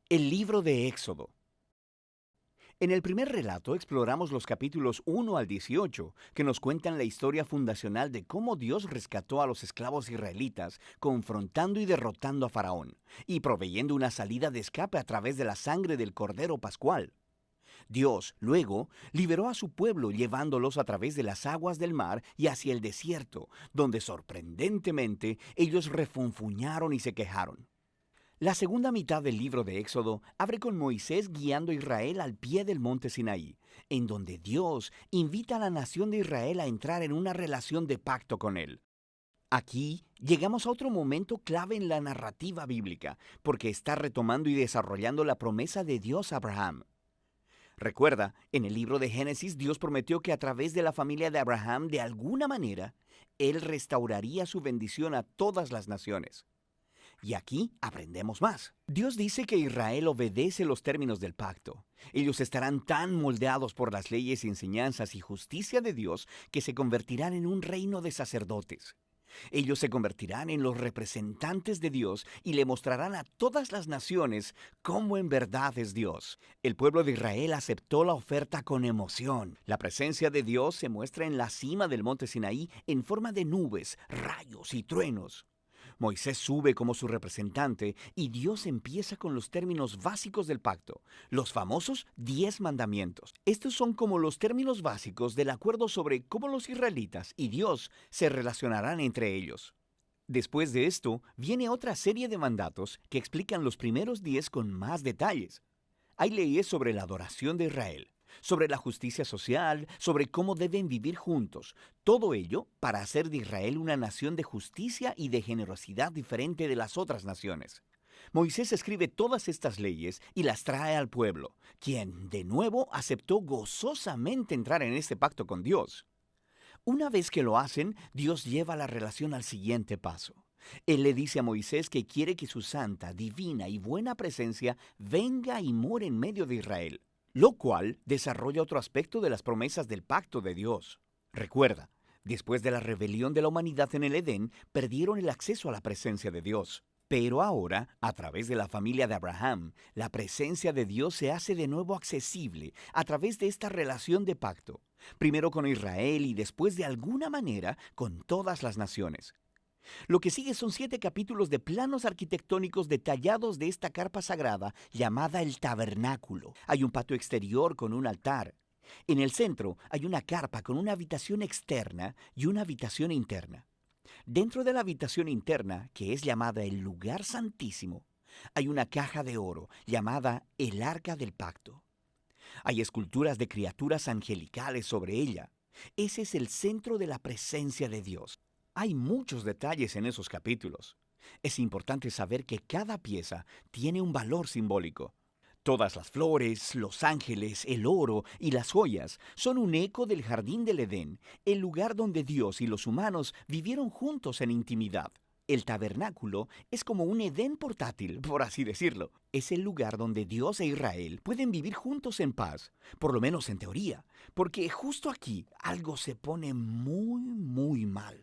El libro de Éxodo. En el primer relato exploramos los capítulos 1 al 18, que nos cuentan la historia fundacional de cómo Dios rescató a los esclavos israelitas, confrontando y derrotando a Faraón, y proveyendo una salida de escape a través de la sangre del Cordero Pascual. Dios, luego, liberó a su pueblo llevándolos a través de las aguas del mar y hacia el desierto, donde sorprendentemente ellos refunfuñaron y se quejaron. La segunda mitad del libro de Éxodo abre con Moisés guiando a Israel al pie del monte Sinaí, en donde Dios invita a la nación de Israel a entrar en una relación de pacto con Él. Aquí llegamos a otro momento clave en la narrativa bíblica, porque está retomando y desarrollando la promesa de Dios a Abraham. Recuerda, en el libro de Génesis Dios prometió que a través de la familia de Abraham, de alguna manera, Él restauraría su bendición a todas las naciones. Y aquí aprendemos más. Dios dice que Israel obedece los términos del pacto. Ellos estarán tan moldeados por las leyes, enseñanzas y justicia de Dios que se convertirán en un reino de sacerdotes. Ellos se convertirán en los representantes de Dios y le mostrarán a todas las naciones cómo en verdad es Dios. El pueblo de Israel aceptó la oferta con emoción. La presencia de Dios se muestra en la cima del monte Sinaí en forma de nubes, rayos y truenos. Moisés sube como su representante y Dios empieza con los términos básicos del pacto, los famosos 10 mandamientos. Estos son como los términos básicos del acuerdo sobre cómo los israelitas y Dios se relacionarán entre ellos. Después de esto, viene otra serie de mandatos que explican los primeros 10 con más detalles. Hay leyes sobre la adoración de Israel, sobre la justicia social, sobre cómo deben vivir juntos. Todo ello para hacer de Israel una nación de justicia y de generosidad diferente de las otras naciones. Moisés escribe todas estas leyes y las trae al pueblo, quien, de nuevo, aceptó gozosamente entrar en este pacto con Dios. Una vez que lo hacen, Dios lleva la relación al siguiente paso. Él le dice a Moisés que quiere que su santa, divina y buena presencia venga y more en medio de Israel, lo cual desarrolla otro aspecto de las promesas del pacto de Dios. Recuerda, después de la rebelión de la humanidad en el Edén, perdieron el acceso a la presencia de Dios. Pero ahora, a través de la familia de Abraham, la presencia de Dios se hace de nuevo accesible a través de esta relación de pacto, primero con Israel y después de alguna manera con todas las naciones. Lo que sigue son 7 capítulos de planos arquitectónicos detallados de esta carpa sagrada llamada el tabernáculo. Hay un patio exterior con un altar. En el centro hay una carpa con una habitación externa y una habitación interna. Dentro de la habitación interna, que es llamada el lugar santísimo, hay una caja de oro llamada el arca del pacto. Hay esculturas de criaturas angelicales sobre ella. Ese es el centro de la presencia de Dios. Hay muchos detalles en esos capítulos. Es importante saber que cada pieza tiene un valor simbólico. Todas las flores, los ángeles, el oro y las joyas son un eco del jardín del Edén, el lugar donde Dios y los humanos vivieron juntos en intimidad. El tabernáculo es como un Edén portátil, por así decirlo. Es el lugar donde Dios e Israel pueden vivir juntos en paz, por lo menos en teoría, porque justo aquí algo se pone muy mal.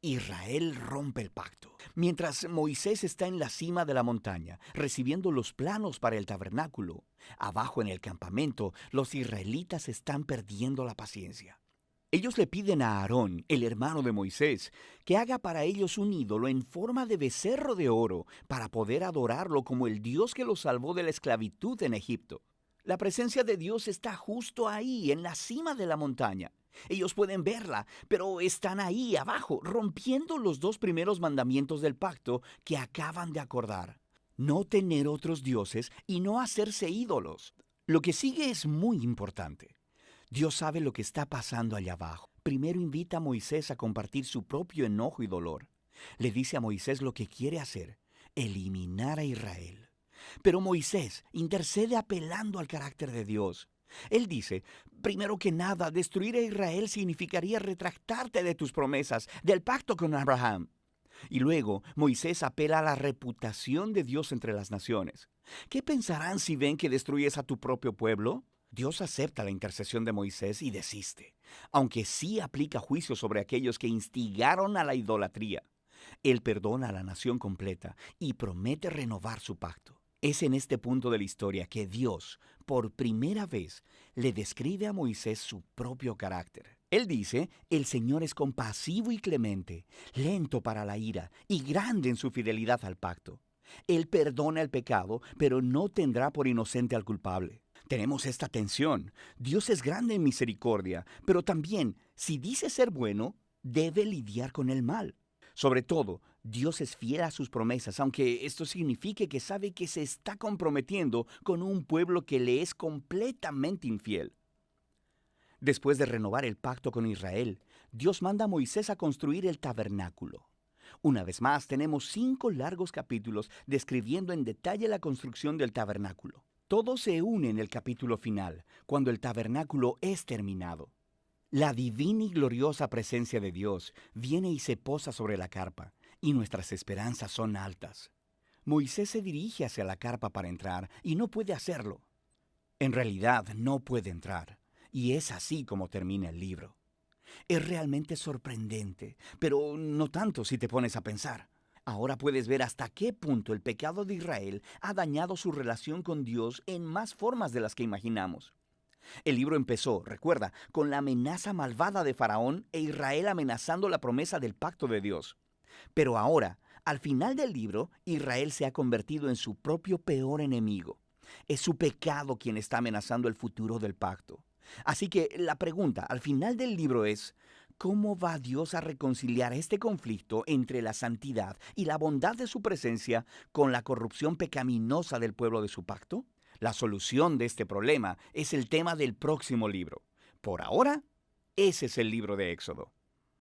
Israel rompe el pacto. Mientras Moisés está en la cima de la montaña, recibiendo los planos para el tabernáculo, abajo en el campamento, los israelitas están perdiendo la paciencia. Ellos le piden a Aarón, el hermano de Moisés, que haga para ellos un ídolo en forma de becerro de oro para poder adorarlo como el Dios que los salvó de la esclavitud en Egipto. La presencia de Dios está justo ahí, en la cima de la montaña. Ellos pueden verla, pero están ahí abajo, rompiendo los 2 primeros mandamientos del pacto que acaban de acordar. No tener otros dioses y no hacerse ídolos. Lo que sigue es muy importante. Dios sabe lo que está pasando allá abajo. Primero invita a Moisés a compartir su propio enojo y dolor. Le dice a Moisés lo que quiere hacer: eliminar a Israel. Pero Moisés intercede apelando al carácter de Dios. Él dice, primero que nada, destruir a Israel significaría retractarte de tus promesas, del pacto con Abraham. Y luego Moisés apela a la reputación de Dios entre las naciones. ¿Qué pensarán si ven que destruyes a tu propio pueblo? Dios acepta la intercesión de Moisés y desiste, aunque sí aplica juicio sobre aquellos que instigaron a la idolatría. Él perdona a la nación completa y promete renovar su pacto. Es en este punto de la historia que Dios, por primera vez, le describe a Moisés su propio carácter. Él dice, el Señor es compasivo y clemente, lento para la ira y grande en su fidelidad al pacto. Él perdona el pecado, pero no tendrá por inocente al culpable. Tenemos esta tensión. Dios es grande en misericordia, pero también, si dice ser bueno, debe lidiar con el mal. Sobre todo, Dios es fiel a sus promesas, aunque esto signifique que sabe que se está comprometiendo con un pueblo que le es completamente infiel. Después de renovar el pacto con Israel, Dios manda a Moisés a construir el tabernáculo. Una vez más, tenemos 5 largos capítulos describiendo en detalle la construcción del tabernáculo. Todo se une en el capítulo final, cuando el tabernáculo es terminado. La divina y gloriosa presencia de Dios viene y se posa sobre la carpa, y nuestras esperanzas son altas. Moisés se dirige hacia la carpa para entrar, y no puede hacerlo. En realidad, no puede entrar, y es así como termina el libro. Es realmente sorprendente, pero no tanto si te pones a pensar. Ahora puedes ver hasta qué punto el pecado de Israel ha dañado su relación con Dios en más formas de las que imaginamos. El libro empezó, recuerda, con la amenaza malvada de Faraón e Israel amenazando la promesa del pacto de Dios. Pero ahora, al final del libro, Israel se ha convertido en su propio peor enemigo. Es su pecado quien está amenazando el futuro del pacto. Así que la pregunta al final del libro es, ¿cómo va Dios a reconciliar este conflicto entre la santidad y la bondad de su presencia con la corrupción pecaminosa del pueblo de su pacto? La solución de este problema es el tema del próximo libro. Por ahora, ese es el libro de Éxodo.